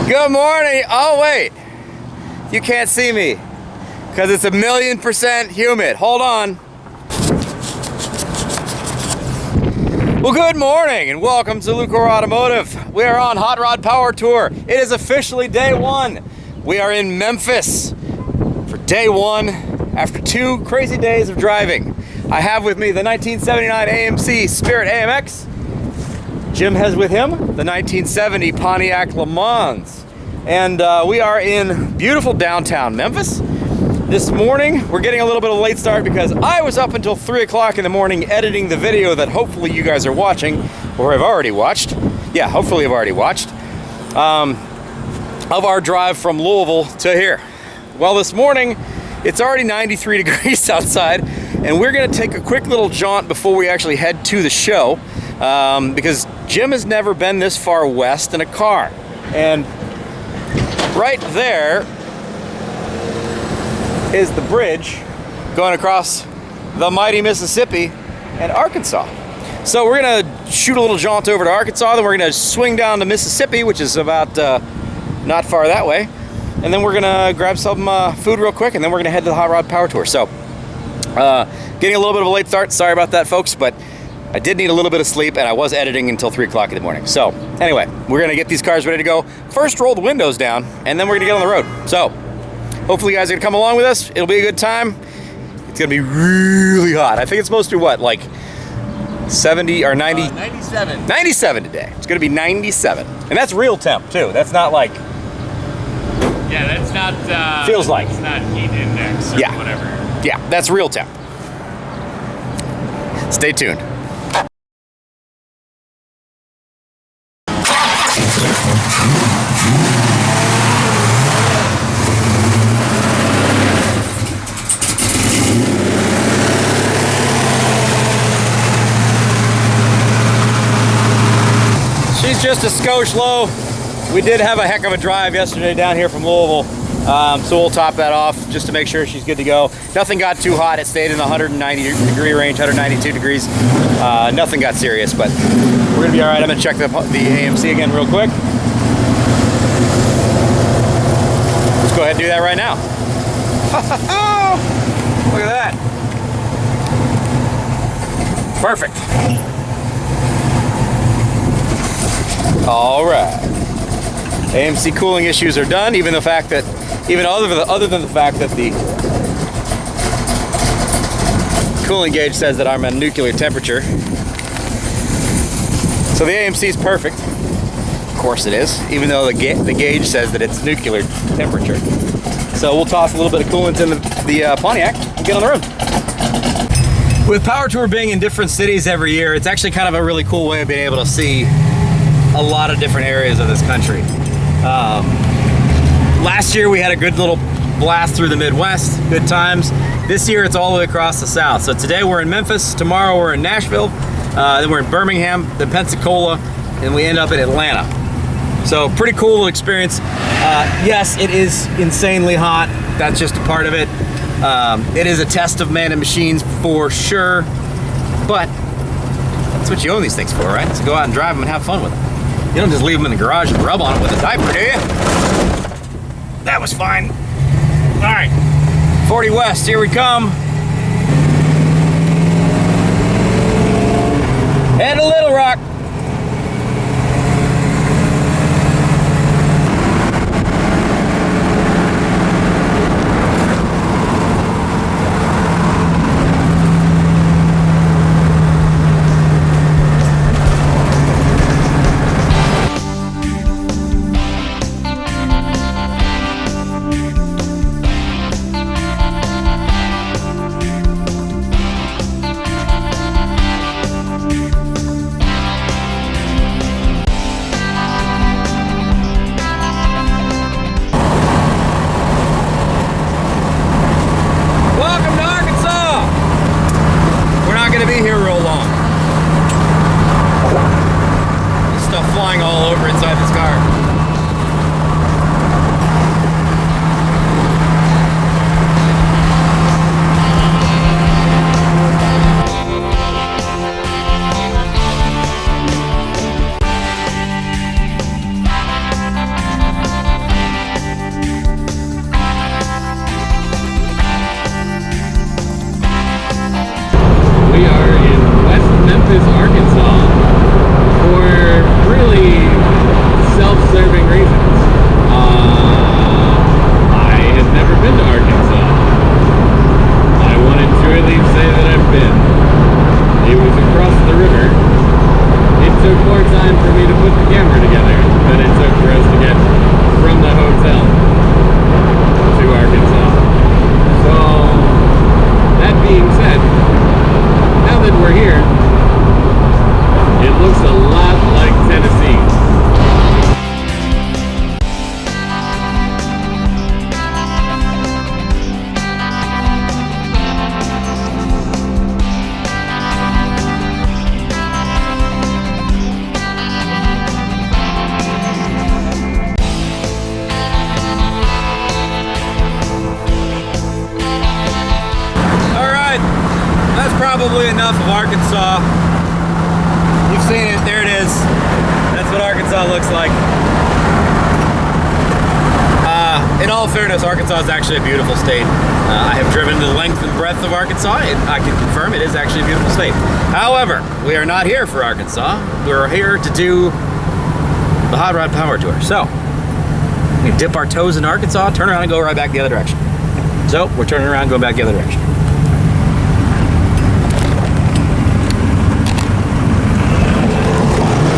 Good morning. Oh, wait. You can't see me because it's 1,000,000% humid. Hold on. Well, good morning and welcome to Lucore Automotive. We are on Hot Rod Power Tour. It is officially day one. We are in Memphis for day one after 2 crazy days of driving. I have with me the 1979 AMC Spirit AMX. Jim has with him the 1970 Pontiac LeMans. And we are in beautiful downtown Memphis. This morning, we're getting a little bit of a late start because I was up until 3 o'clock in the morning editing the video that hopefully you guys are watching, or have already watched. Yeah, hopefully you've already watched, of our drive from Louisville to here. Well, this morning, it's already 93 degrees outside, and we're gonna take a quick little jaunt before we actually head to the show, because Jim has never been this far west in a car. And right there is the bridge going across the mighty Mississippi and Arkansas. So we're gonna shoot a little jaunt over to Arkansas, then we're gonna swing down to Mississippi, which is about not far that way. And then we're gonna grab some food real quick, and then we're gonna head to the Hot Rod Power Tour. So, getting a little bit of a late start. Sorry about that, folks, but I did need a little bit of sleep, and I was editing until 3 o'clock in the morning. So, anyway, we're gonna get these cars ready to go. First, roll the windows down, and then we're gonna get on the road. So, hopefully you guys are gonna come along with us. It'll be a good time. It's gonna be really hot. I think it's supposed to be what, like 70 or 90? 97. 97 today. It's gonna be 97. And that's real temp, too. That's not like... Yeah, that's not... feels like. It's not heat index or whatever. Yeah, that's real temp. Stay tuned. She's just a skosh low. We did have a heck of a drive yesterday down here from Louisville, so we'll top that off just to make sure she's good to go. Nothing got too hot. It stayed in the 190 degree range, 192 degrees. Nothing got serious, but we're gonna be all right. I'm gonna check the AMC again real quick. Let's go ahead and do that right now. Look at that. Perfect. All right. AMC cooling issues are done, other than the fact that the cooling gauge says that I'm at nuclear temperature. So the AMC is perfect. Of course it is, even though the gauge says that it's nuclear temperature. So we'll toss a little bit of coolant in the Pontiac and get on the road. With Power Tour being in different cities every year, it's actually kind of a really cool way of being able to see a lot of different areas of this country. Last year we had a good little blast through the Midwest, good times. This year it's all the way across the South. So today we're in Memphis, tomorrow we're in Nashville, then we're in Birmingham, then Pensacola, and we end up in Atlanta. So pretty cool little experience. Yes, it is insanely hot. That's just a part of it. It is a test of man and machines for sure, but that's what you own these things for, right? To go out and drive them and have fun with them. You don't just leave them in the garage and rub on them with a diaper, do you? That was fine. All right, 40 West, here we come. And a Little Rock. reasons. I had never been to Arkansas. I wanted to at least say that I've been. It was across the river. It took more time for me to put the camera together than it took for us to get from the hotel to Arkansas. So, that being said, now that we're here, it looks a lot like Tennessee. Probably enough of Arkansas. You've seen it, there it is. That's what Arkansas looks like. In all fairness, Arkansas is actually a beautiful state. I have driven the length and breadth of Arkansas, and I can confirm it is actually a beautiful state. However, we are not here for Arkansas. We're here to do the Hot Rod Power Tour. So, we dip our toes in Arkansas, turn around and go right back the other direction. So, we're turning around, going back the other direction.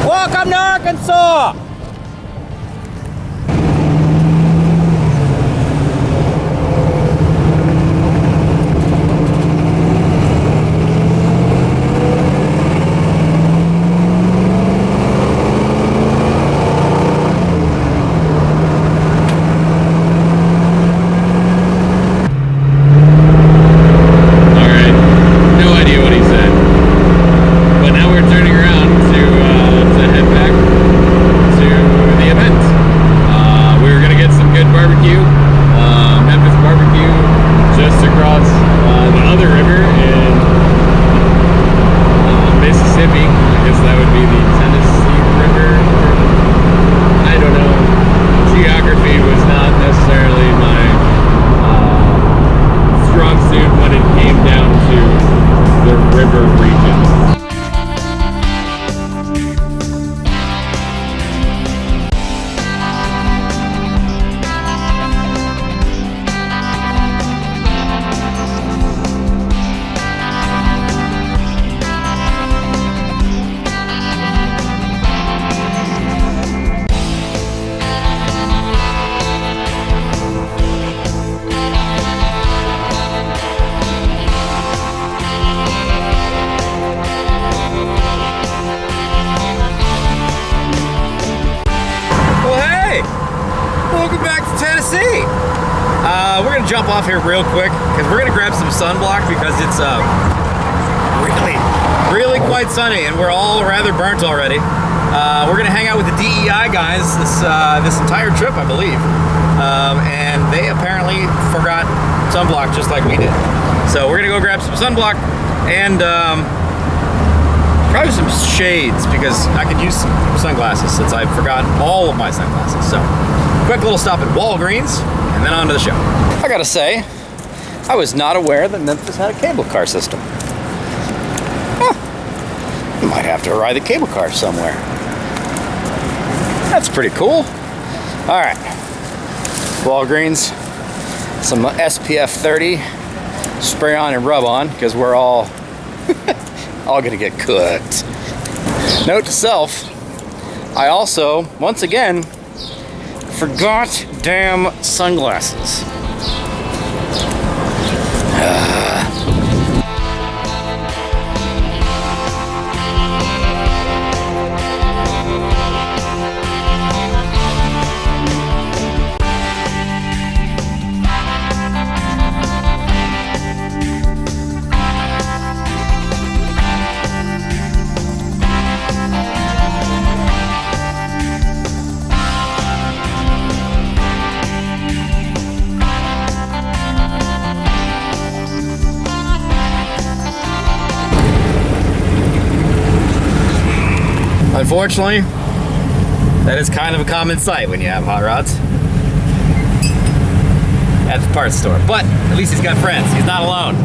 Welcome to Arkansas! We're gonna jump off here real quick because we're gonna grab some sunblock because it's really quite sunny and we're all rather burnt already. We're gonna hang out with the DEI guys this entire trip, I believe, and they apparently forgot sunblock just like we did. So we're gonna go grab some sunblock and probably some shades because I could use some sunglasses since I forgot all of my sunglasses. So quick little stop at Walgreens and then on to the show. I gotta say, I was not aware that Memphis had a cable car system. Huh. Might have to ride the cable car somewhere. That's pretty cool. All right, Walgreens, some SPF 30, spray on and rub on because we're all gonna get cooked. Note to self, I also, once again, forgot damn sunglasses. Unfortunately, that is kind of a common sight when you have hot rods at the parts store. But at least he's got friends. He's not alone.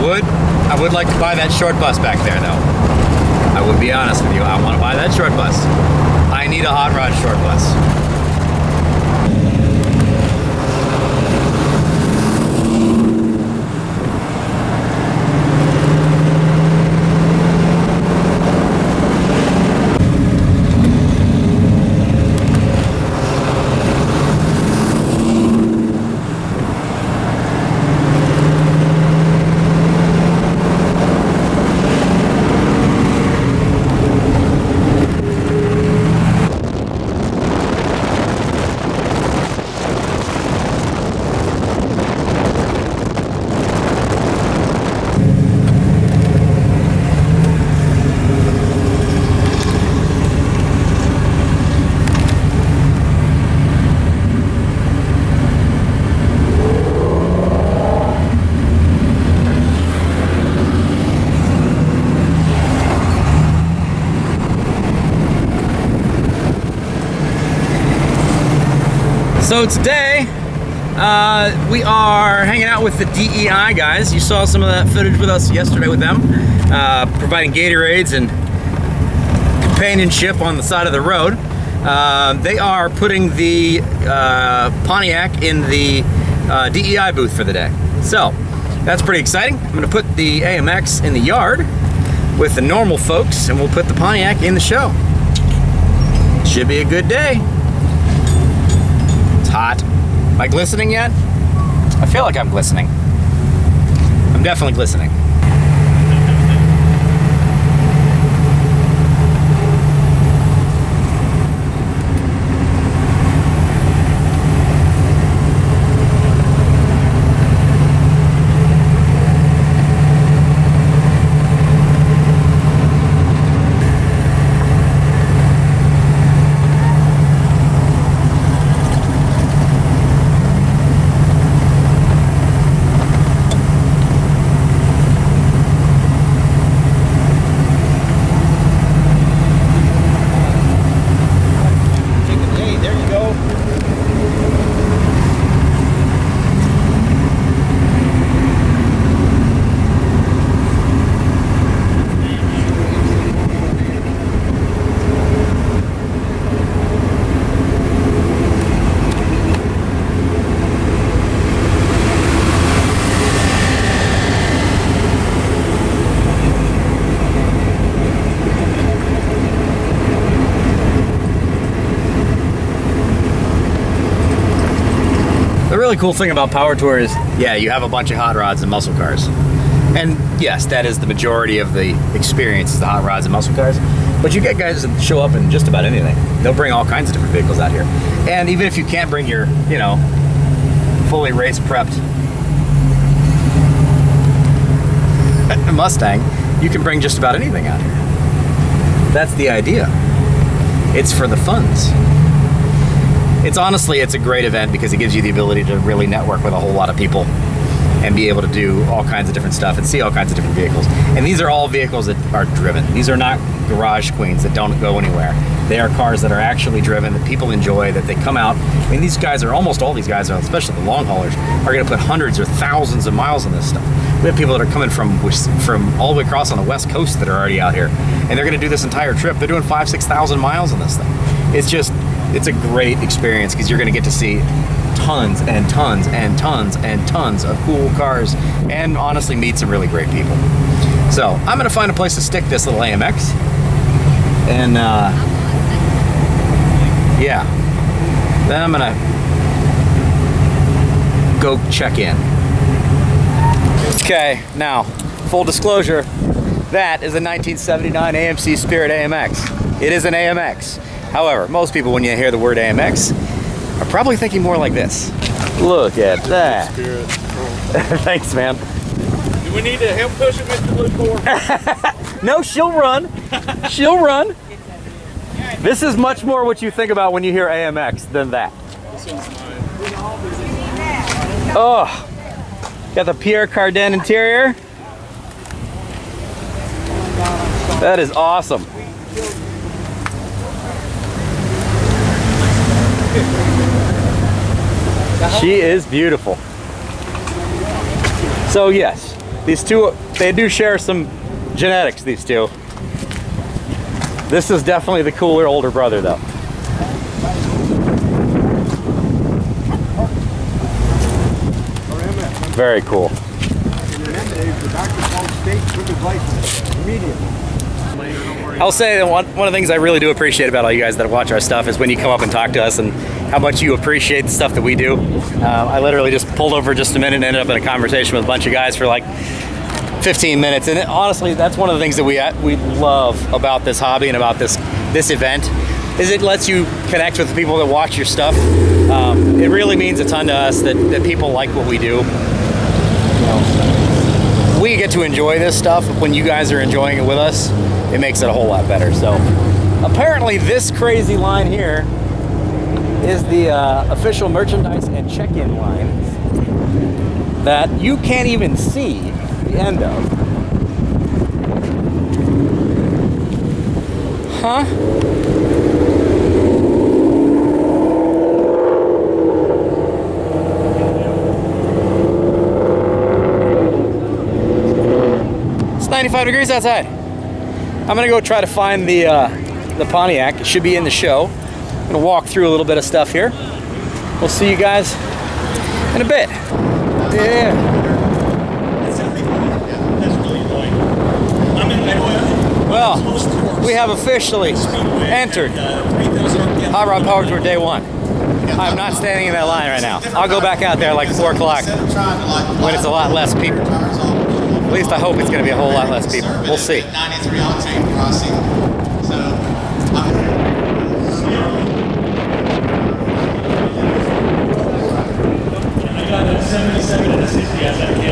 I would like to buy that short bus back there, though. I would be honest with you. I want to buy that short bus. I need a hot rod short bus. So today, we are hanging out with the DEI guys. You saw some of that footage with us yesterday with them, providing Gatorades and companionship on the side of the road. They are putting the Pontiac in the DEI booth for the day. So that's pretty exciting. I'm gonna put the AMX in the yard with the normal folks, and we'll put the Pontiac in the show. Should be a good day. Hot. Am I glistening yet? I feel like I'm glistening. I'm definitely glistening. The really cool thing about Power Tour is, yeah, you have a bunch of hot rods and muscle cars. And yes, that is the majority of the experience, is the hot rods and muscle cars. But you get guys that show up in just about anything. They'll bring all kinds of different vehicles out here. And even if you can't bring your, you know, fully race prepped Mustang, you can bring just about anything out here. That's the idea. It's for the funds. It's honestly, it's a great event because it gives you the ability to really network with a whole lot of people and be able to do all kinds of different stuff and see all kinds of different vehicles. And these are all vehicles that are driven. These are not garage queens that don't go anywhere. They are cars that are actually driven, that people enjoy, that they come out. I mean, these guys are, almost all these guys, especially the long haulers, are gonna put hundreds or thousands of miles on this stuff. We have people that are coming from all the way across on the West Coast that are already out here. And they're gonna do this entire trip. They're doing 5,000 to 6,000 miles on this thing. It's a great experience because you're gonna get to see tons and tons and tons and tons of cool cars and honestly meet some really great people. So I'm gonna find a place to stick this little AMX and yeah, then I'm gonna go check in. Okay, now full disclosure, that is a 1979 AMC Spirit AMX. It is an AMX. However, most people, when you hear the word AMX, are probably thinking more like this. Look at that. Thanks, man. Do we need to help push it, Mr. Lucore? No, she'll run. She'll run. This is much more what you think about when you hear AMX than that. This one's mine. Oh, got the Pierre Cardin interior. That is awesome. She is beautiful. So yes, These two, they do share some genetics, these two. This is definitely the cooler older brother, though. Very cool. I'll say that one of the things I really do appreciate about all you guys that watch our stuff is when you come up and talk to us and how much you appreciate the stuff that we do. I literally just pulled over just a minute and ended up in a conversation with a bunch of guys for like 15 minutes. And honestly, that's one of the things that we love about this hobby and about this event, is it lets you connect with the people that watch your stuff. It really means a ton to us that people like what we do. We get to enjoy this stuff. When you guys are enjoying it with us, it makes it a whole lot better. So apparently this crazy line here is the official merchandise and check-in line that you can't even see the end of. Huh? It's 95 degrees outside. I'm gonna go try to find the Pontiac. It should be in the show. I'm gonna walk through a little bit of stuff here. We'll see you guys in a bit. Yeah. Well, we have officially entered Hot Rod Power Tour Day 1. I'm not standing in that line right now. I'll go back out there like 4 o'clock when it's a lot less people. At least I hope it's going to be a whole lot less people. We'll see.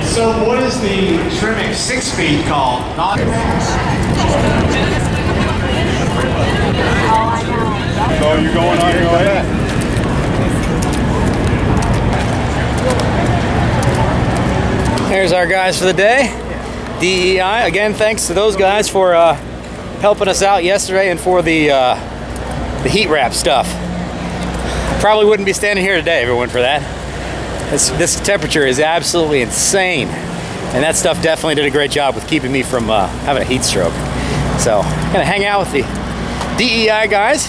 So what is the trimming 6-speed called? So you going on your way? There's our guys for the day. DEI, again, thanks to those guys for helping us out yesterday and for the heat wrap stuff. Probably wouldn't be standing here today if it weren't for that. This temperature is absolutely insane, and that stuff definitely did a great job with keeping me from having a heat stroke. So, gonna hang out with the DEI guys.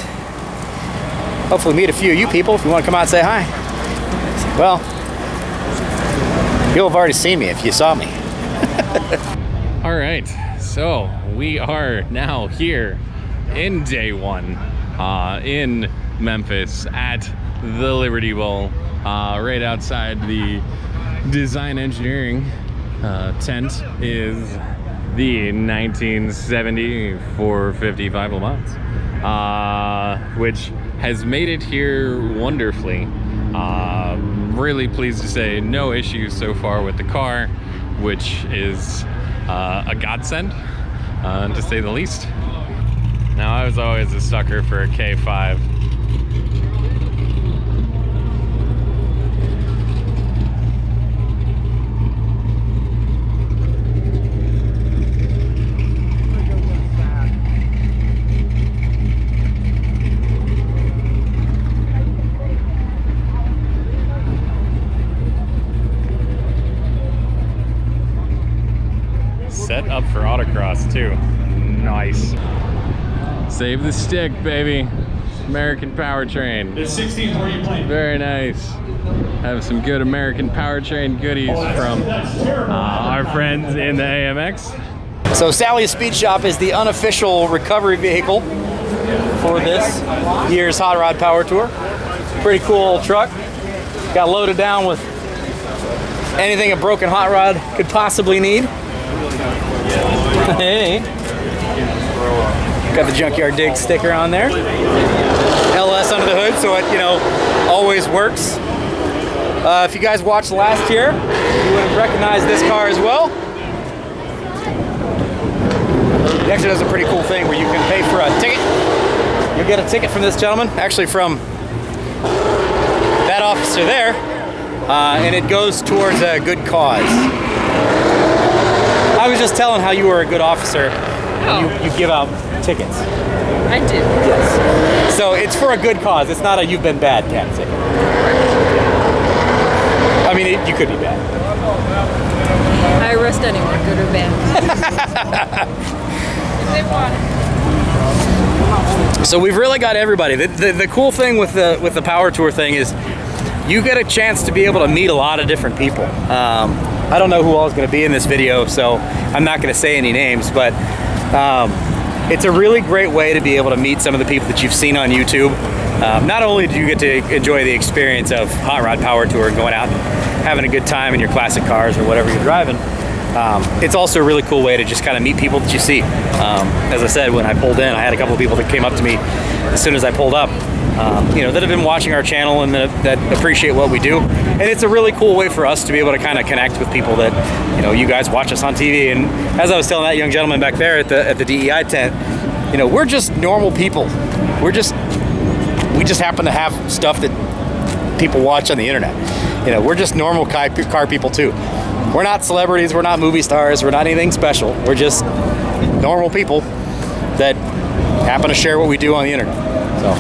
Hopefully meet a few of you people if you want to come out and say hi. Well, you'll have already seen me if you saw me. All right, so we are now here in day 1 in Memphis at the Liberty Bowl, right outside the design engineering tent is the 1970 455 Le Mans, which has made it here wonderfully. Really pleased to say no issues so far with the car, which is a godsend, to say the least. Now, I was always a sucker for a K5. Set up for autocross too. Nice. Save the stick, baby. American powertrain. The 16th where you playing? Very nice. Have some good American powertrain goodies from our friends in the AMX. So Sally's Speed Shop is the unofficial recovery vehicle for this year's Hot Rod Power Tour. Pretty cool truck. Got loaded down with anything a broken hot rod could possibly need. Hey. Got the Junkyard Digs sticker on there. LS under the hood, so it, always works. If you guys watched last year, you would have recognized this car as well. It actually does a pretty cool thing where you can pay for a ticket. You'll get a ticket from this gentleman, actually from that officer there, and it goes towards a good cause. I was just telling how you were a good officer. Oh. You give out tickets. I do. Yes. So it's for a good cause. It's not a you've been bad kind of ticket. I mean, you could be bad. I arrest anyone. So we've really got everybody. The cool thing with the Power Tour thing is you get a chance to be able to meet a lot of different people. I don't know who all is going to be in this video, so I'm not going to say any names, but it's a really great way to be able to meet some of the people that you've seen on YouTube. Not only do you get to enjoy the experience of Hot Rod Power Tour and going out and having a good time in your classic cars or whatever you're driving, it's also a really cool way to just kind of meet people that you see. As I said, when I pulled in, I had a couple of people that came up to me as soon as I pulled up, you know, that have been watching our channel and that appreciate what we do. And it's a really cool way for us to be able to kind of connect with people that, you know, you guys watch us on TV. And as I was telling that young gentleman back there at the DEI tent, you know, we're just normal people. We just happen to have stuff that people watch on the internet. You know, we're just normal car people too. We're not celebrities, we're not movie stars, we're not anything special. We're just normal people that happen to share what we do on the internet. So.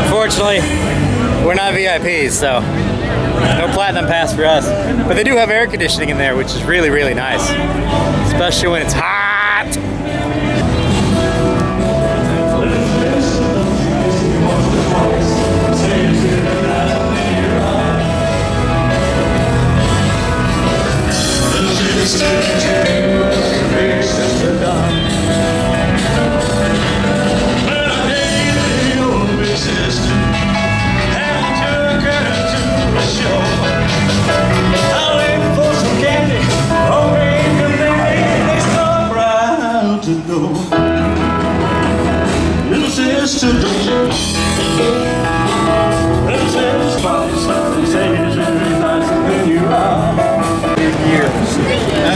Unfortunately, we're not VIPs, so no platinum pass for us. But they do have air conditioning in there, which is really, really nice, especially when it's hot.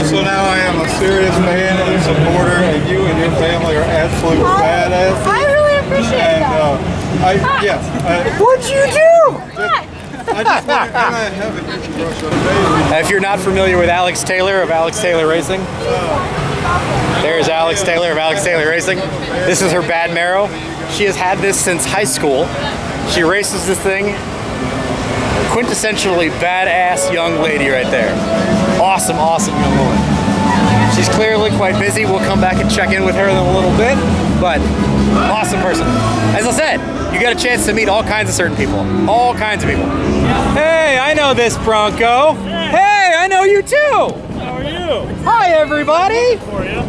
So now I am a serious fan and supporter, and you and your family are absolute badass. I really appreciate that. Yes. What'd you do? I just want to have a huge crush on Bailey. If you're not familiar with Alex Taylor of Alex Taylor Racing, there's Alex Taylor of Alex Taylor Racing. This is her Bad Marrow. She has had this since high school. She races this thing. Quintessentially badass young lady right there. Awesome, awesome young woman. She's clearly quite busy. We'll come back and check in with her in a little bit, but awesome person. As I said, you got a chance to meet all kinds of certain people. All kinds of people. Hey, I know this Bronco. Hey, I know you too. How are you? Hi, everybody. How are you?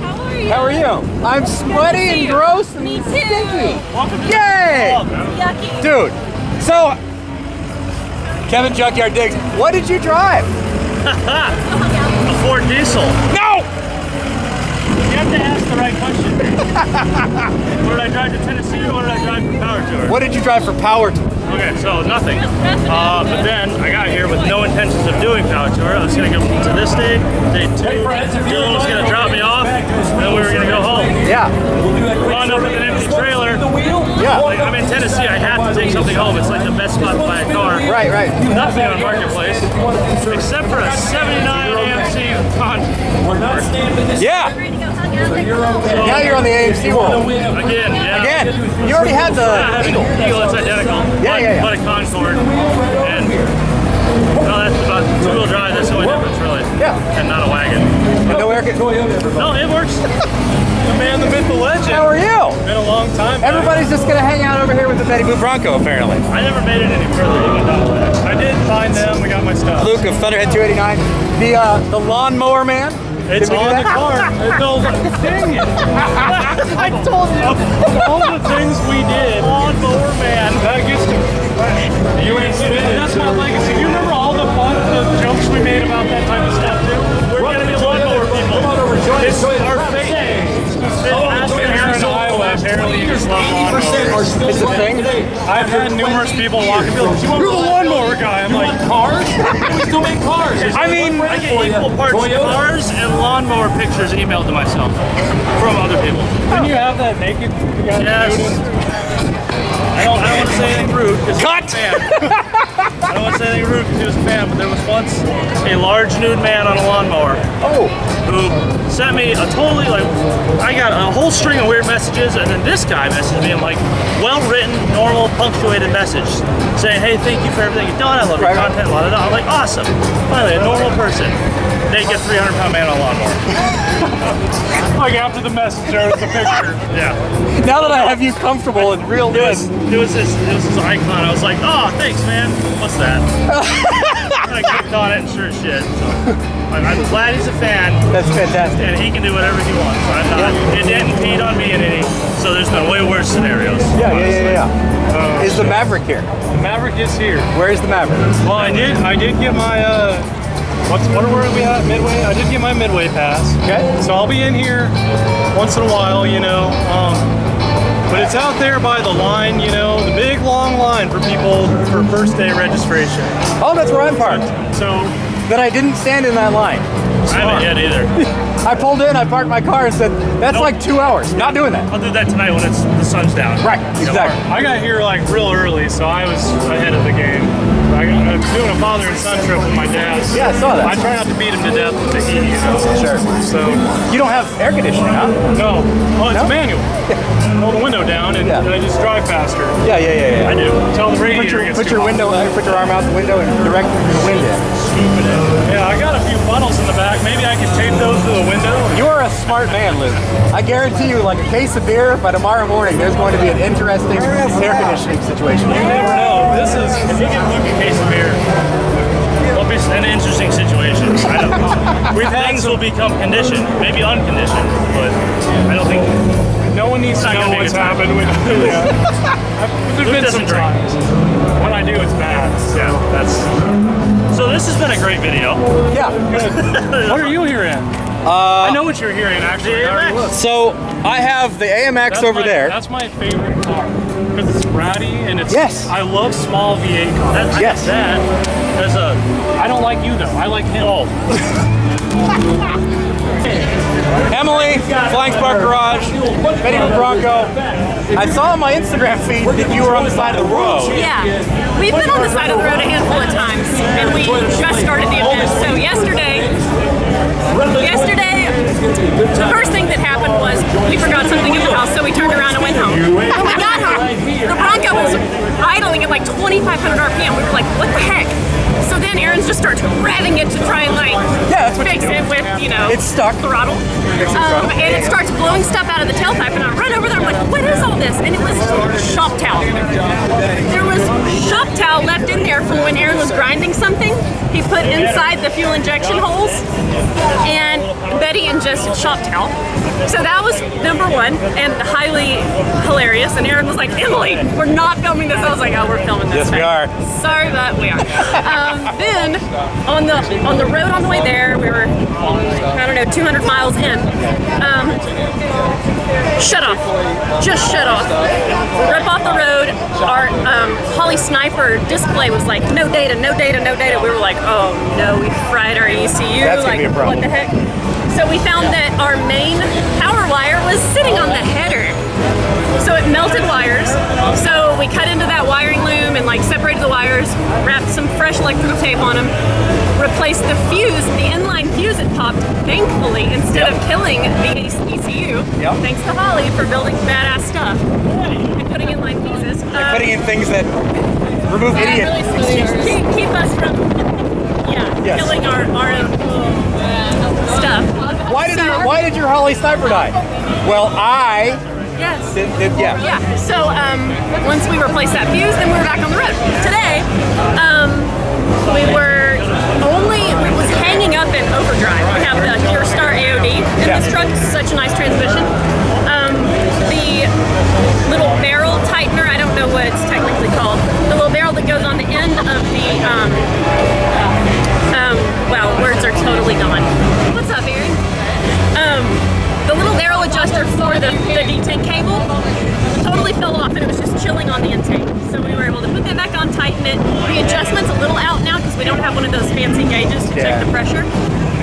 How are you? I'm sweaty and gross and stinky. Welcome to Yay! Yucky. Dude, so, Kevin Junkyard Digs, what did you drive? a Ford Diesel. No! You have to ask the right question. What did I drive to Tennessee or what did I drive for Power Tour? What did you drive for Power Tour? Okay, so nothing. But then I got here with no intentions of doing Power Tour. I was going to go to this day 2. Dylan was going to drop me off, and then we were going to go home. Yeah. Wound up with an empty trailer. Yeah. Like, I'm in Tennessee, I have to take something home. It's like the best spot to buy a car. Right, right. Nothing on Marketplace, except for a 79 AMC Pontiac. Yeah. Now you're on the AMC world. Again, yeah. Again. You already had the I have Eagle. an Eagle, it's identical. Yeah. But a Concord. And well, that's about two-wheel drive, that's the only difference, really. Yeah. And not a wagon. And no air conditioning. No, it works. The man, the myth, the legend. How are you? Been a long time. Everybody's just gonna hang out over here with the Betty Boop Bronco, apparently. I never made it any further even though. I did find them, we got my stuff. Luke of Thunderhead289. The lawnmower man. It's Did we do on the that? car. No, dang it. I told you. All the things we did. Lawnmower man. That gets to you ain't spinning. That's my legacy. Do you remember all the fun, the jokes we made about that type of stuff too? We're gonna be lawnmower people. It's our fate. It's Aspen here in Iowa. voluntarily just love lawnmowers. It's a thing. I've had numerous people walk and be like, "You're the lawnmower guy." I'm like, "Cars? We still make cars." I mean, I get equal parts cars and lawnmower pictures emailed to myself from other people. Didn't you have that naked guy? Yes. I don't want to say anything rude because I don't want to say anything rude because he was a fan, but there was once a large nude man on a lawnmower. Oh. Who sent me a totally, like, I got a whole string of weird messages, and then this guy messaged me, like, well-written, normal, punctuated message saying, "Hey, thank you for everything you've done. I love your content." Blah, blah, blah. I'm like, awesome. Finally, a normal person. Naked 300-pound man on a lawnmower. Like after the message, there was a picture. Yeah. Now that I have you comfortable in real It was this icon. I was like, "Oh, thanks, man. What's that?" I clicked on it and sure as shit. So I'm glad he's a fan. That's fantastic. And he can do whatever he wants. I'm not. It didn't impede on me in any. So there's been way worse scenarios. Yeah. Is the Maverick here? The Maverick is here. Where is the Maverick? Well, I did get my what are we at? Midway? I did get my Midway pass. Okay. So I'll be in here once in a while, you know. But it's out there by the line, you know, the big long line for people for first day registration. Oh, that's where I'm parked. So That I didn't stand in that line. I haven't yet either. I pulled in, I parked my car and said, "That's like 2 hours." Not doing that. I'll do that tonight when the sun's down. Right, exactly. I got here like real early, so I was ahead of the game. I'm doing a father and son trip with my dad. Yeah, I saw that. I try not to beat him to death with the heat, you know. Sure. So You don't have air conditioning, huh? no, well, it's No? manual. Roll the window down and I just drive faster. Yeah. I do. Tell the radiator gets Put too your hot. put your arm out the window and direct the wind in. Yeah, I got a few funnels in the back. Maybe I can tape those to the window. You are a smart man, Luke. I guarantee you, like a case of beer, by tomorrow morning, there's going to be an interesting air conditioning situation. You never know. This is, if you get Luke a case of beer, it'll be an interesting situation. I don't know. Things will become conditioned, maybe unconditioned, but I don't think. No one needs to know what's happened with there's been some times. When I do, it's bad. Yeah, so this has been a great video. Yeah. What are you here in? I know what you're here in, actually. So I have the AMX over there. That's my favorite car because it's ratty and it's. Yes. I love small V8 cars. Yes. I don't like you though. I like him. Oh. Emily, Flying Spark Garage, Betty with Bronco. I saw on my Instagram feed that you were on the side of the road. Yeah, we've been on the side of the road a handful of times, and we just started the event. So yesterday, the first thing that happened was we forgot something in the house, so we turned around and went home. When we got home, the Bronco was idling at like 2,500 RPM. We were like, what the heck? So then Aaron just starts revving it to try and like fix it with, you know, it's stuck. Throttle. And it starts blowing stuff out of the tailpipe, and I run over there, I'm like, what is all this? And it was shop towel. There was shop towel left in there from when Aaron was grinding something. He put inside the fuel injection holes, and Betty ingested shop towel. So that was number one, and highly hilarious. And Aaron was like, Emily, we're not filming this. I was like, oh, we're filming this. Yes, we are. Sorry, but we are. Then on the road on the way there, we were, I don't know, 200 miles in. Shut off. Just shut off. Rip off the road. Our Holly Sniper display was like, no data, no data, no data. We were like, oh no, we fried our ECU. That's like, gonna be a problem. what the heck? So we found that our main power wire was sitting on the header. So it melted wires. So we cut into that wiring loom and like separated the wires, wrapped some fresh electrical tape on them, replaced the fuse, the inline fuse it popped, thankfully, instead of killing the ECU. Thanks to Holly for building badass stuff and putting inline fuses. Putting in things that remove idiots. Keep us from killing our stuff. Why did your Holly Sniper die? Well, Yes. yeah. Yeah. So once we replaced that fuse, then we were back on the road. Today, it was hanging up in overdrive. We have the Gear Star AOD in this truck. It's such a nice transmission. The little barrel tightener, I don't know what it's technically called. The little barrel that goes on the end of the wow, words are totally gone. What's up, Aaron? The little barrel adjuster for the detent cable one of those fancy gauges to check the pressure.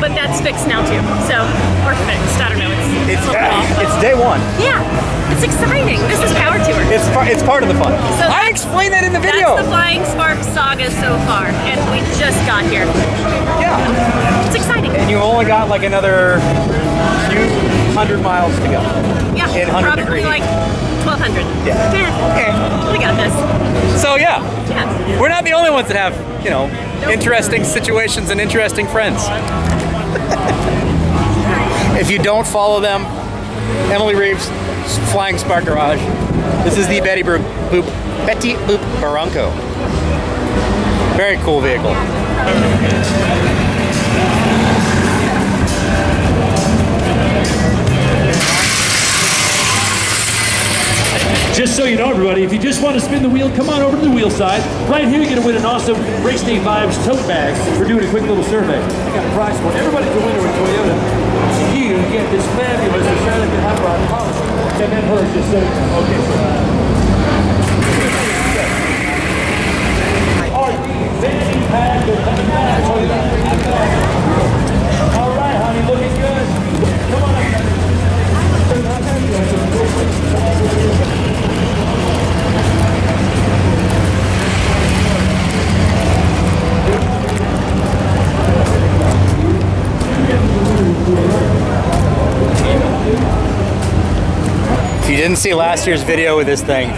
But that's fixed now too. So, or fixed. I don't know. It's day one. Yeah, it's exciting. This is Power Tour. It's part of the fun. So I explained that in the video. That's the Flying Spark saga so far, and we just got here. Yeah. It's exciting. And you only got like another few 100 miles to go. Yeah, in 100 probably degrees. like 1,200. Yeah. We got this. So yeah, Yeah. we're not the only ones that have, you know, interesting situations and interesting friends. If you don't follow them, Emily Reeves, Flying Spark Garage. This is the Betty Boop Bronco. Very cool vehicle. Just so you know, everybody, if you just want to spin the wheel, come on over to the wheel side. Right here, you're going to win an awesome Race Day Vibes tote bag. We're doing a quick little survey. I got a prize for everybody's a winner with Toyota. You get this fabulous Australian hot rod policy. And then her just said, okay, so. All right, honey, looking good. Come on up. If you didn't see last year's video with this thing,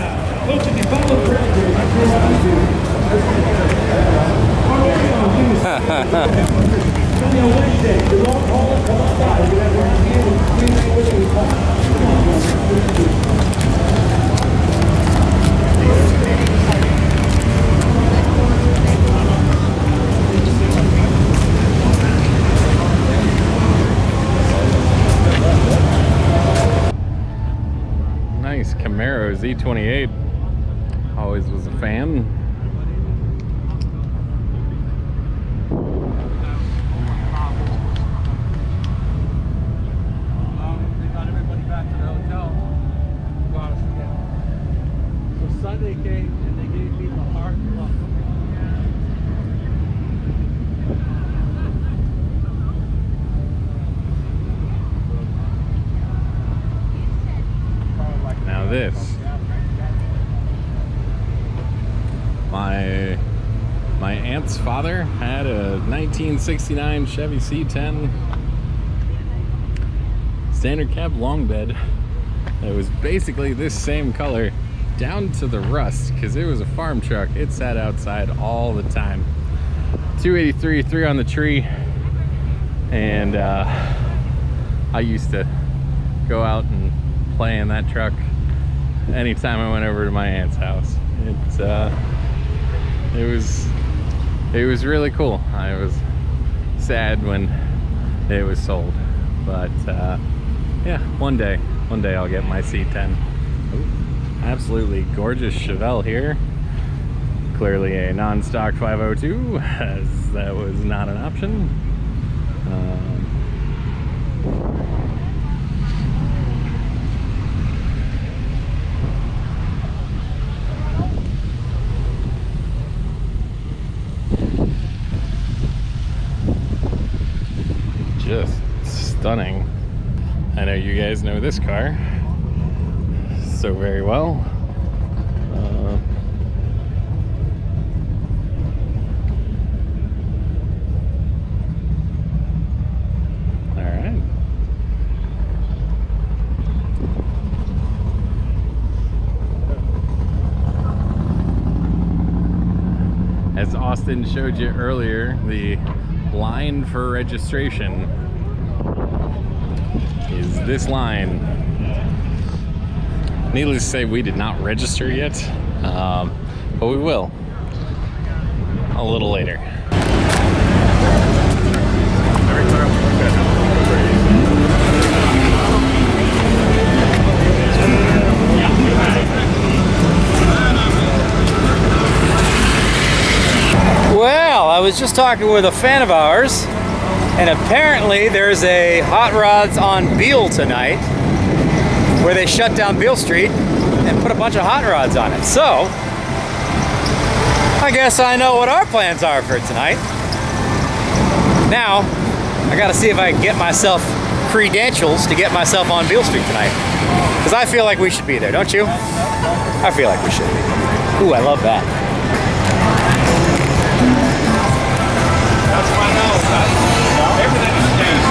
Nice Camaro Z28. Always was a fan. They got everybody back to the hotel. Got us again. So Sunday came and they gave me the hard luck. Now this. My aunt's father had a 1969 Chevy C10 standard cab long bed that was basically this same color down to the rust because it was a farm truck. It sat outside all the time. 283, 3 on the tree, and I used to go out and play in that truck anytime I went over to my aunt's house. It was really cool. I was sad when it was sold, but yeah, one day I'll get my C10. Ooh, absolutely gorgeous Chevelle here. Clearly a non-stock 502, as that was not an option. Just stunning. I know you guys know this car so very well. All right. As Austin showed you earlier, the line for registration is this line. Needless to say, we did not register yet, but we will a little later. well, I was just talking with a fan of ours, and apparently there's a Hot Rods on Beale tonight, where they shut down Beale Street and put a bunch of hot rods on it. So, I guess I know what our plans are for tonight. Now, I gotta see if I can get myself credentials to get myself on Beale Street tonight. Because I feel like we should be there, don't you? I feel like we should be. Ooh, I love that. That's my house. Everything has changed.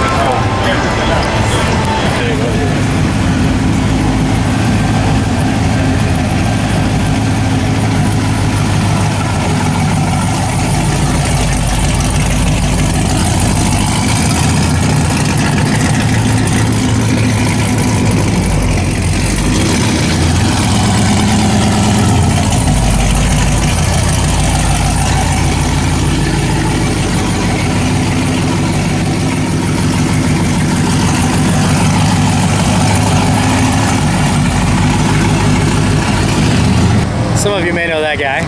Some of you may know that guy.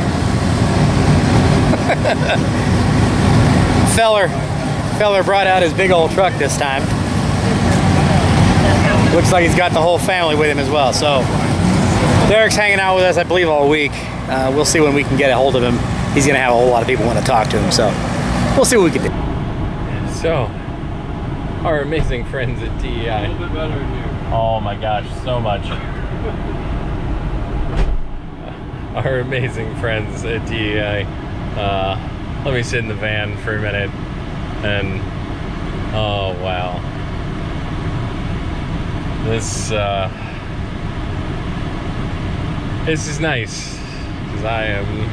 Feller brought out his big old truck this time. Looks like he's got the whole family with him as well. So Derek's hanging out with us, I believe, all week. We'll see when we can get a hold of him. He's gonna have a whole lot of people want to talk to him, so we'll see what we can do. So, our amazing friends at TEI. A little bit better than you. Oh my gosh, so much. Our amazing friends at TEI. Let me sit in the van for a minute and oh wow. This is nice because I am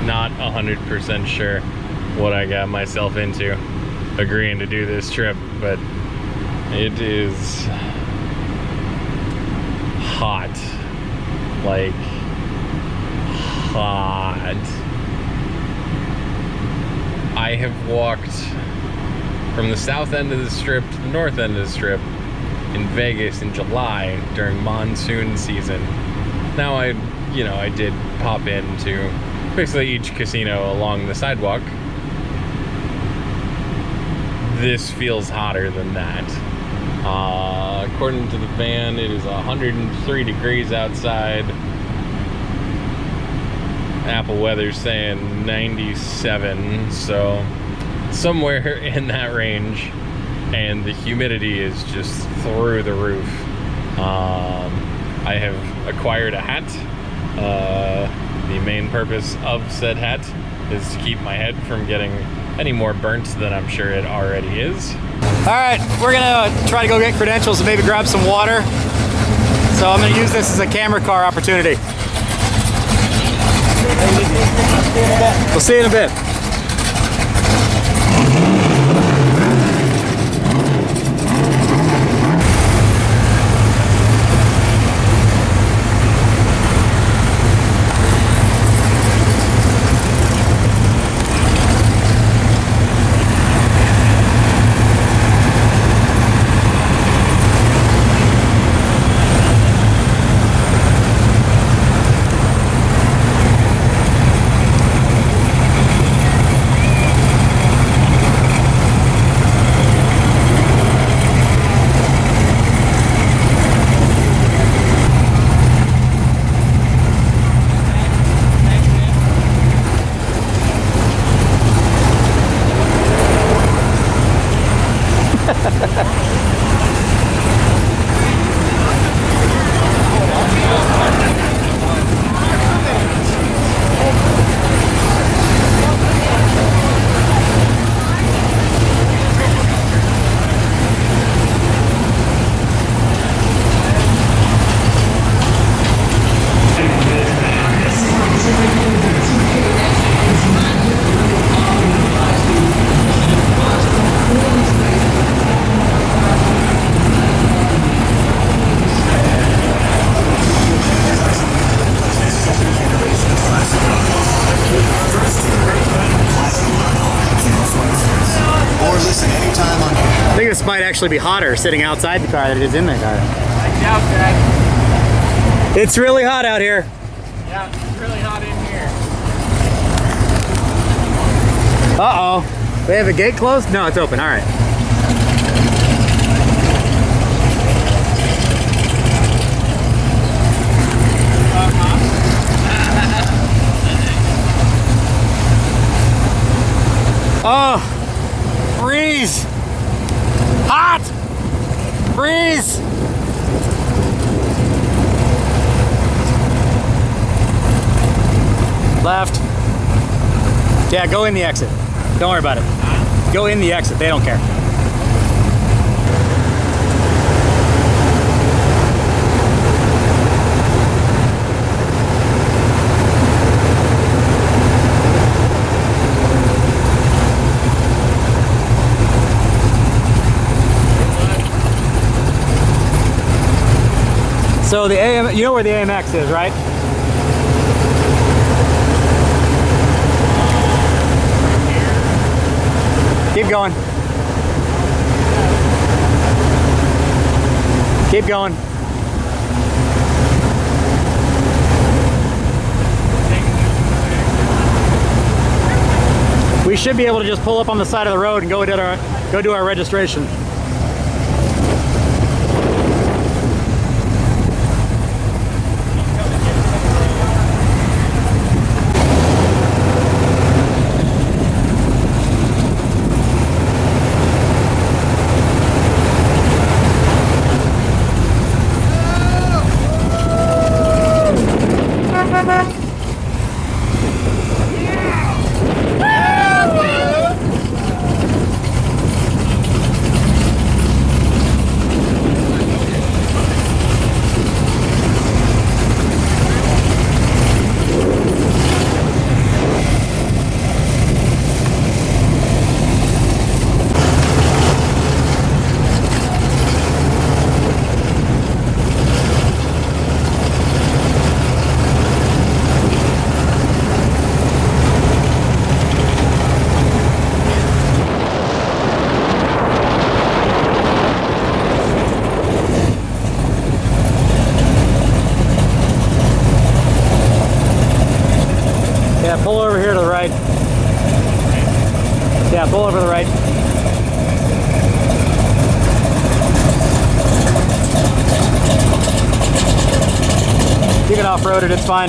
not 100% sure what I got myself into agreeing to do this trip, but it is hot, like hot. I have walked from the south end of the strip to the north end of the strip in Vegas in July during monsoon season. Now I did pop into basically each casino along the sidewalk. This feels hotter than that. According to the van, it is 103 degrees outside. Apple weather's saying 97, so somewhere in that range, and the humidity is just through the roof. I have acquired a hat. The main purpose of said hat is to keep my head from getting any more burnt than I'm sure it already is. All right, we're gonna try to go get credentials and maybe grab some water. So I'm gonna use this as a camera car opportunity. We'll see you in a bit. I think this might actually be hotter sitting outside the car than it is in the car. I doubt that. It's really hot out here. Yeah, it's really hot in here. Uh-oh. They have a gate closed? No, it's open. All right. Oh, Freeze! Hot! Freeze! Left. Yeah, go in the exit. Don't worry about it. Go in the exit. They don't care. So the you know where the AMX is, right? Keep going. Keep going. We should be able to just pull up on the side of the road and go do our registration. Yeah, pull over here to the right. Yeah, pull over to the right. You can off-road it, it's fine.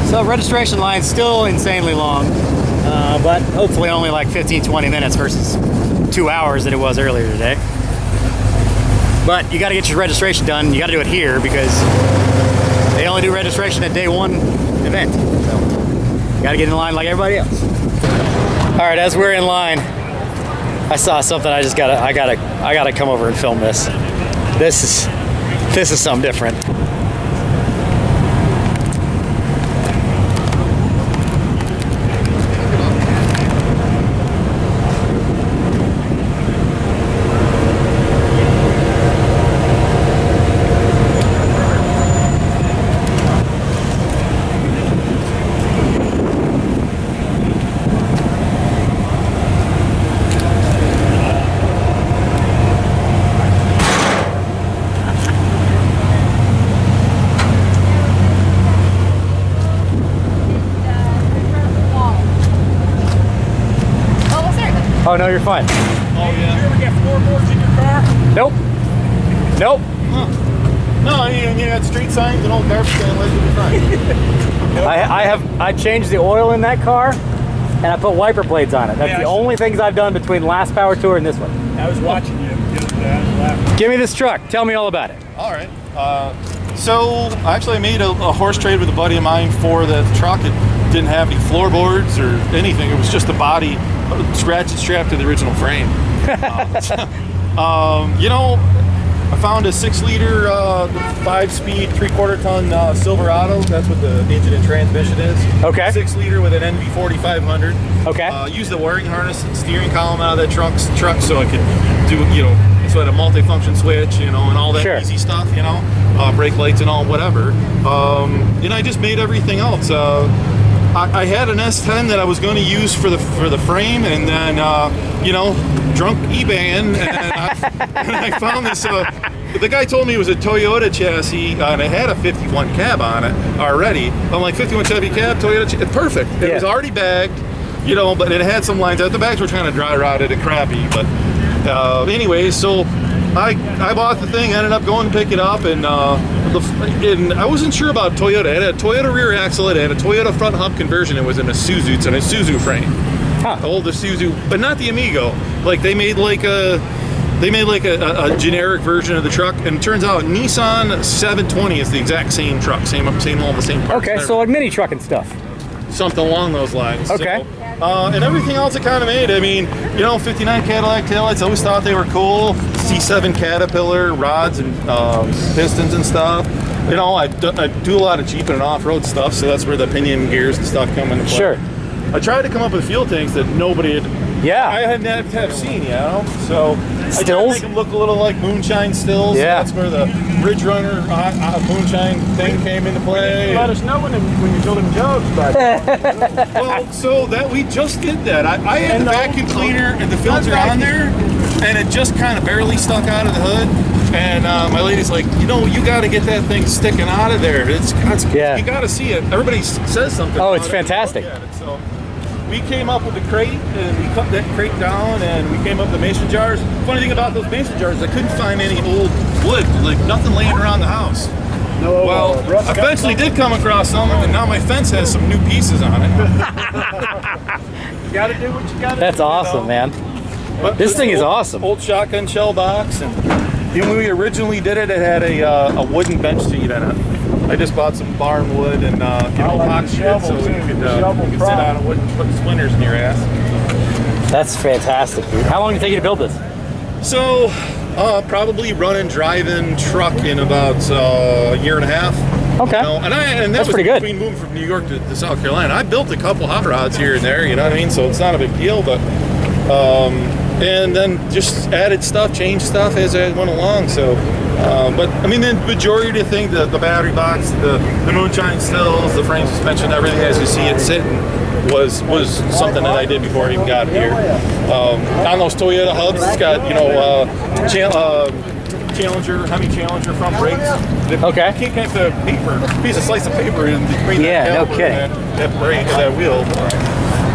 So registration line's still insanely long, but hopefully only like 15-20 minutes versus 2 hours that it was earlier today. But you got to get your registration done. You got to do it here because they only do registration at day one event. So you got to get in line like everybody else. All right, as we're in line, I saw something. I gotta come over and film this. This is something different. Oh no, you're fine. Oh yeah. You ever get floorboards in your car? Nope. Nope. Huh. No, I mean, you had street signs and old garbage can lids in the front. I changed the oil in that car and I put wiper blades on it. That's the only things I've done between last power tour and this one. I was watching you. Give me this truck. Tell me all about it. All right. So actually I made a horse trade with a buddy of mine for the truck. It didn't have any floorboards or anything. It was just a body ratchet strapped to the original frame. You know, I found a 6-liter, 5-speed, 3/4 ton Silverado. That's what the engine and transmission is. Okay. 6-liter with an NV4500. Okay. Use the wiring harness and steering column out of that truck so I could do, you know, so I had a multi-function switch, you know, and all that easy stuff, you know, brake lights and all, whatever. And I just made everything else. I had an S10 that I was going to use for the frame, and then you know, drunk eBaying, and I found this. The guy told me it was a Toyota chassis, and it had a 51 cab on it already. I'm like, 51 Chevy cab, Toyota, perfect. It was already bagged, you know, but it had some lines out. The bags were kind of dry rotted and crappy, but anyways, so I bought the thing, ended up going to pick it up, and I wasn't sure about Toyota. It had a Toyota rear axle, it had a Toyota front hump conversion. It was in a Isuzu. It's an Isuzu frame. Huh. The old Isuzu, but not the Amigo. Like they made like a generic version of the truck, and it turns out Nissan 720 is the exact same truck, same all the same parts. Okay, so like mini truck and stuff. Something along those lines. Okay. So, and everything else it kind of made. I mean, you know, 59 Cadillac taillights, I always thought they were cool. C7 Caterpillar rods and pistons and stuff. You know, I do a lot of Jeep and off-road stuff, so that's where the pinion gears and stuff come into play. Sure. I tried to come up with fuel tanks that nobody had. Yeah. I hadn't have seen, you know. So Stills? I tried to make them look a little like moonshine stills. Yeah. That's where the Ridge Runner moonshine thing came into play. Let us know when you're building jokes, but Well, so that we just did that. I had the vacuum cleaner and the filter on there, and it just kind of barely stuck out of the hood. And my lady's like, you know, you got to get that thing sticking out of there. It's yeah. You got to see it. Everybody says something. Oh, it's about it. fantastic. So we came up with the crate, and we cut that crate down, and we came up with the mason jars. Funny thing about those mason jars, I couldn't find any old wood, like nothing laying around the house. no. Well, I eventually did come across some, and now my fence has some new pieces on it. You gotta do what you gotta do. That's awesome, man. But This thing is awesome. Old shotgun shell box, and when we originally did it, it had a wooden bench seat in it. I just bought some barn wood and box shit, so you could sit on it and put splinters in your ass. That's fantastic, dude. How long did it take you to build this? So, probably running, driving, truck in about a year and a half. Okay. You know, and that That's was pretty good. between moving from New York to South Carolina. I built a couple hot rods here and there, you know what I mean? So it's not a big deal, but and then just added stuff, changed stuff as I went along. So, but I mean, the majority of the thing, the battery box, the moonshine stills, the frame suspension, everything as you see it sitting was something that I did before I even got here. On those Toyota hubs, it's got, you know, Challenger, Hemi Challenger front brakes. Okay. You can't get the paper, piece of slice of paper in between Yeah, that no caliper kidding. and that brake and that wheel.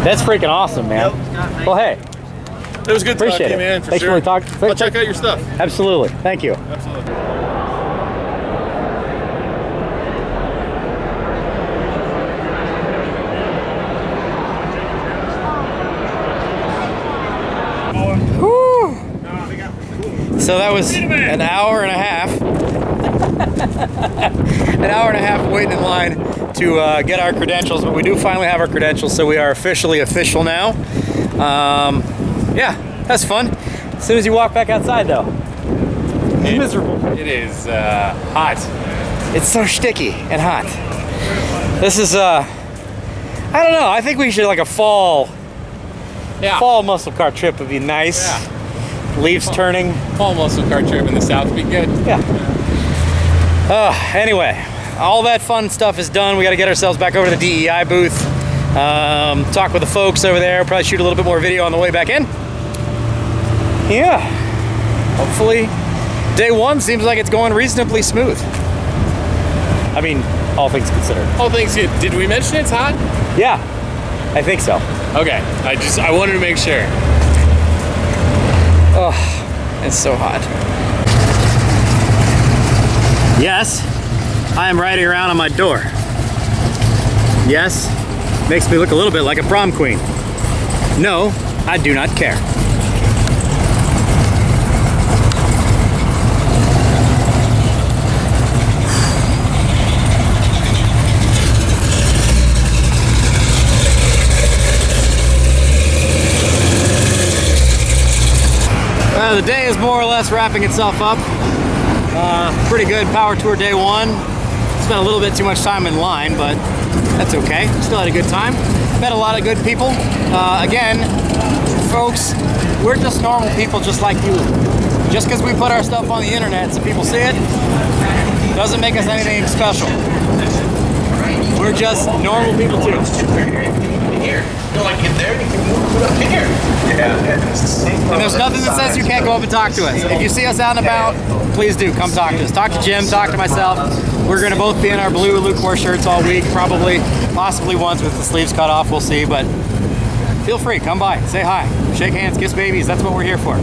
That's freaking awesome, man. Well, hey, It was good appreciate talking to it. you, man, for Thanks sure. for talking. I'll check out your stuff. Absolutely. Thank you. Absolutely. So that was an hour and a half. An hour and a half waiting in line to get our credentials, but we do finally have our credentials, so we are officially official now. Yeah, that's fun. As soon as you walk back outside, though, it's miserable. It is hot. It's so sticky and hot. This is, I don't know. I think we should like a fall muscle car trip would be nice. Yeah. Leaves turning. Fall muscle car trip in the south would be good. Yeah. Anyway, all that fun stuff is done. We got to get ourselves back over to the DEI booth. Talk with the folks over there. Probably shoot a little bit more video on the way back in. Yeah. Hopefully, day one seems like it's going reasonably smooth. I mean, all things considered. All things good. Did we mention it's hot? Yeah, I think so. Okay. I wanted to make sure. Oh, it's so hot. Yes, I am riding around on my door. Yes, makes me look a little bit like a prom queen. No, I do not care. The day is more or less wrapping itself up. Pretty good power tour day one. Spent a little bit too much time in line, but that's okay. Still had a good time. Met a lot of good people. Again, folks, we're just normal people just like you. Just because we put our stuff on the internet so people see it, doesn't make us anything special. We're just normal people too. And there's nothing that says you can't go up and talk to us. If you see us out and about, please do come talk to us. Talk to Jim, talk to myself. We're gonna both be in our blue Lucore shirts all week, possibly ones with the sleeves cut off, we'll see, but feel free, come by, say hi, shake hands, kiss babies. That's what we're here for.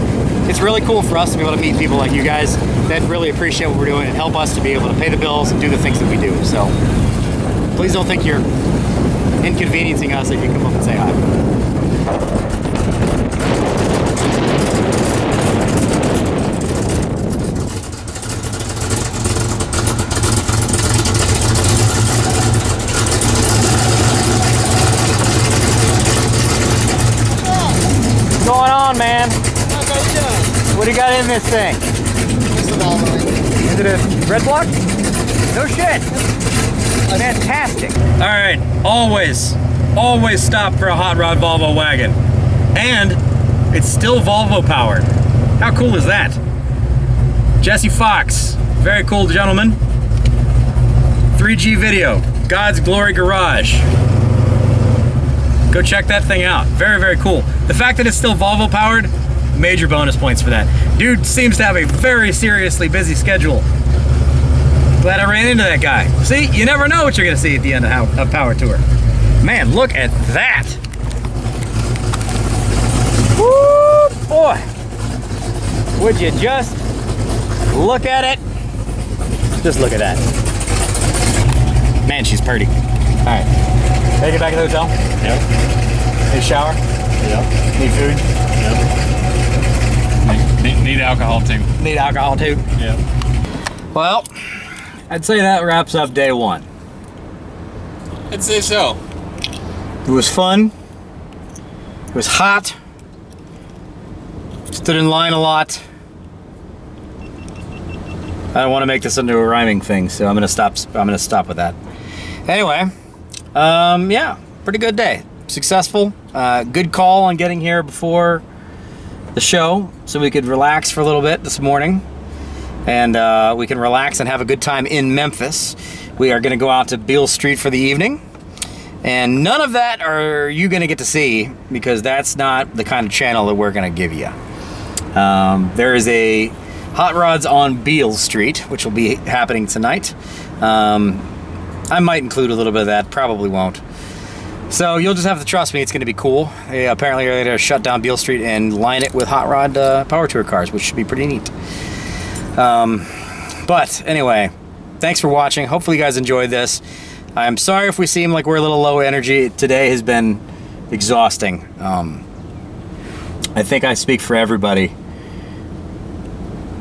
It's really cool for us to be able to meet people like you guys that really appreciate what we're doing and help us to be able to pay the bills and do the things that we do. So please don't think you're inconveniencing us if you come up and say hi. What's going on, man? What do you got in this thing? Is it a red block? No shit. Fantastic. All right, always stop for a hot rod Volvo wagon. And it's still Volvo powered. How cool is that? Jesse Fox, very cool gentleman. 3G Video, God's Glory Garage. Go check that thing out. Very, very cool. The fact that it's still Volvo powered, major bonus points for that. Dude seems to have a very seriously busy schedule. Glad I ran into that guy. See, you never know what you're gonna see at the end of Power Tour. Man, look at that. Woo, boy. Would you just look at it? Just look at that. Man, she's pretty. All right. Take it back to the hotel? Yep. Need a shower? Yep. Need food? Yep. Need alcohol too. Need alcohol too? Yep. Well, I'd say that wraps up day one. I'd say so. It was fun. It was hot. Stood in line a lot. I don't want to make this into a rhyming thing, so I'm gonna stop with that. Anyway, yeah, pretty good day. Successful. Good call on getting here before the show so we could relax for a little bit this morning. And we can relax and have a good time in Memphis. We are gonna go out to Beale Street for the evening. And none of that are you gonna get to see because that's not the kind of channel that we're gonna give you. There is a Hot Rods on Beale Street, which will be happening tonight. I might include a little bit of that, probably won't. So you'll just have to trust me, it's gonna be cool. They apparently are gonna shut down Beale Street and line it with Hot Rod Power Tour cars, which should be pretty neat. But anyway, thanks for watching. Hopefully you guys enjoyed this. I'm sorry if we seem like we're a little low energy. Today has been exhausting. I think I speak for everybody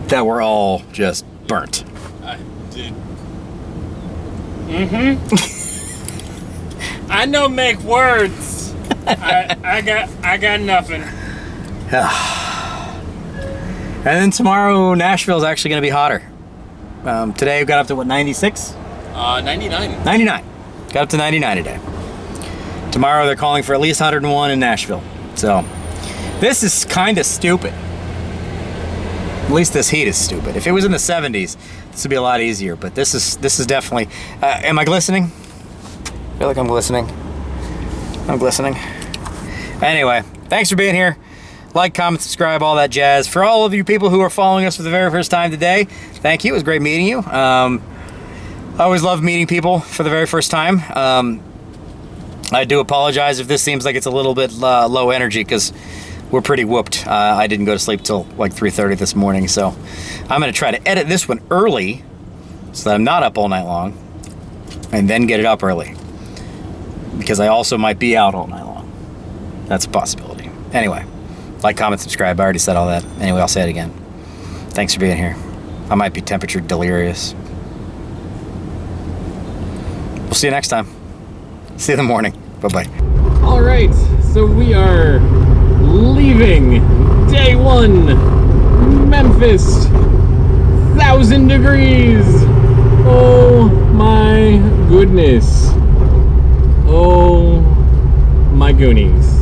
that we're all just burnt. I did. I know make words. I got nothing. And then tomorrow, Nashville's actually going to be hotter. Today we got up to what, 96? 99. 99. Got up to 99 today. Tomorrow they're calling for at least 101 in Nashville. So this is kind of stupid. At least this heat is stupid. If it was in the 70s, this would be a lot easier. But this is definitely. Am I glistening? I feel like I'm glistening. I'm glistening. Anyway, thanks for being here. Like, comment, subscribe, all that jazz. For all of you people who are following us for the very first time today, thank you. It was great meeting you. I always love meeting people for the very first time. I do apologize if this seems like it's a little bit low energy because we're pretty whooped. I didn't go to sleep till like 3:30 this morning, so I'm gonna try to edit this one early so that I'm not up all night long and then get it up early because I also might be out all night long. That's a possibility. Anyway, like, comment, subscribe. I already said all that. Anyway, I'll say it again. Thanks for being here. I might be temperature delirious. We'll see you next time. See you in the morning. Bye-bye. All right, so we are leaving day one, Memphis, 1,000 degrees. Oh my goodness. Oh my goonies.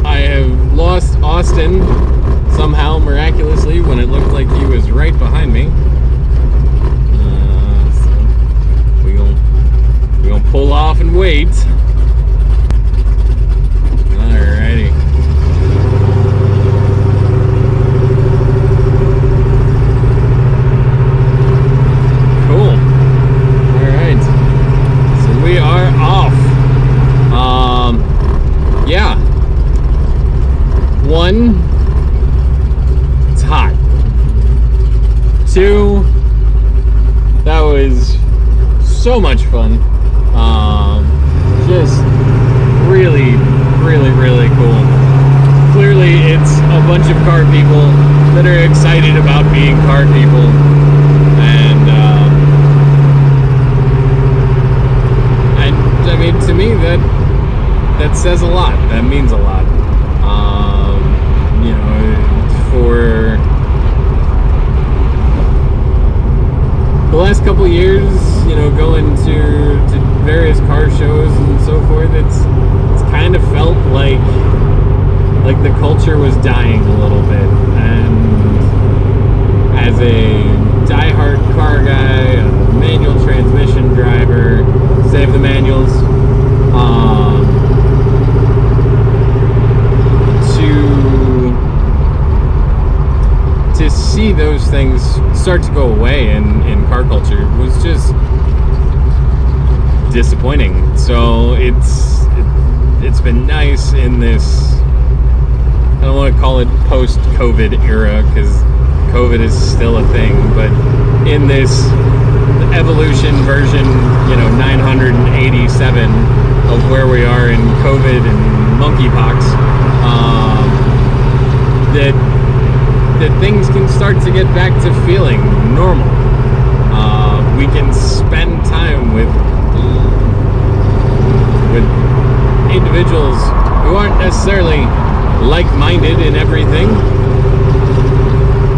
I have lost Austin somehow miraculously when it looked like he was right behind me. So we're gonna pull off and wait. Alrighty. Cool. Alright. So we are off. so much fun. Just really, really, really cool. Clearly, it's a bunch of car people that are excited about being car people, and I mean, to me, that says a lot. That means a lot. You know, for the last couple of years, you know, going to various car shows and so forth, it's kind of felt like the culture was dying a little bit. And as a diehard car guy, a manual transmission driver, save the manuals, to see those things start to go away in car culture was just disappointing. So it's been nice in this, I don't want to call it post-COVID era, because COVID is still a thing, but in this evolution version, you know, 987 of where we are in COVID and monkeypox, that things can start to get back to feeling normal. We can spend time with individuals who aren't necessarily like-minded in everything,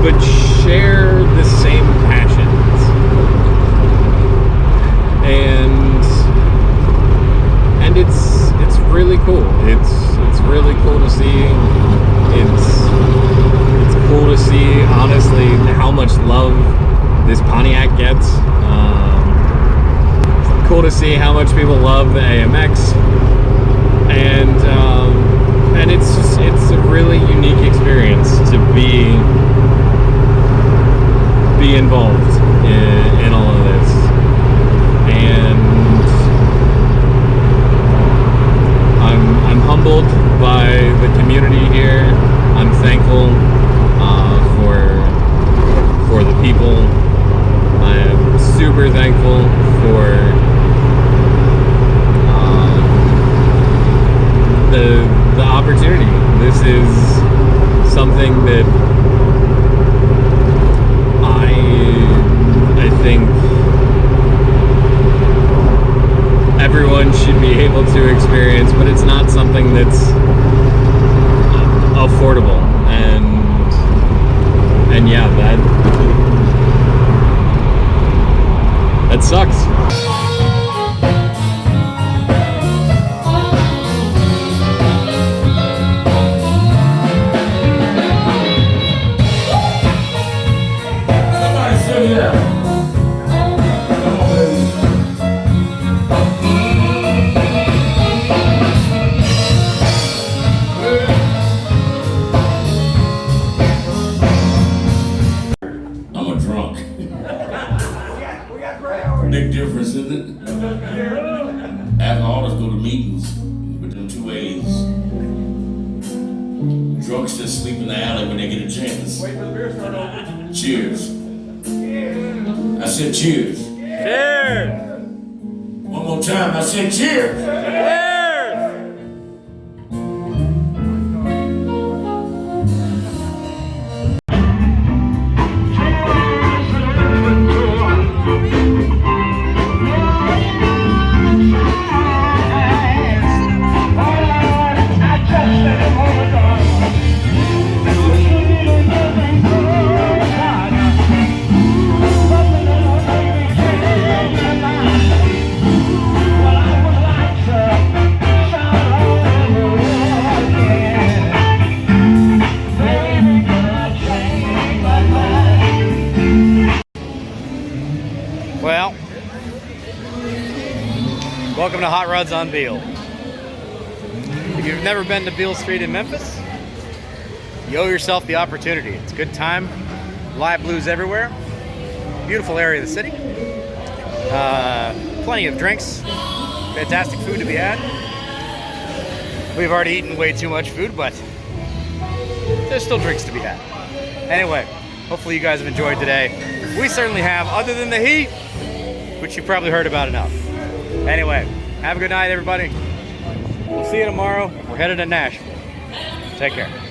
but share the same passions. And it's really cool. It's really cool to see. It's cool to see, honestly, how much love this Pontiac gets. It's cool to see how much people love the AMX, and it's a really unique experience to be involved in all of this. And I'm humbled by the community here. I'm thankful for the people. I am super thankful for the opportunity. This is something that I think everyone should be able to experience, but it's not something that's affordable. And yeah, that sucks. Big difference, isn't it? Alcoholics go to meetings with them 2 A's. Drunks just sleep in the alley when they get a chance. Wait for the beer to start over. Cheers. I said cheers. Cheers! One more time, I said cheers. Cheers! Well, welcome to Hot Rods on Beale. If you've never been to Beale Street in Memphis, you owe yourself the opportunity. It's a good time, live blues everywhere, beautiful area of the city, plenty of drinks, fantastic food to be had. We've already eaten way too much food, but there's still drinks to be had. Anyway, hopefully you guys have enjoyed today. We certainly have, other than the heat. which you probably heard about enough. Anyway, have a good night, everybody. We'll see you tomorrow. We're headed to Nashville. Take care.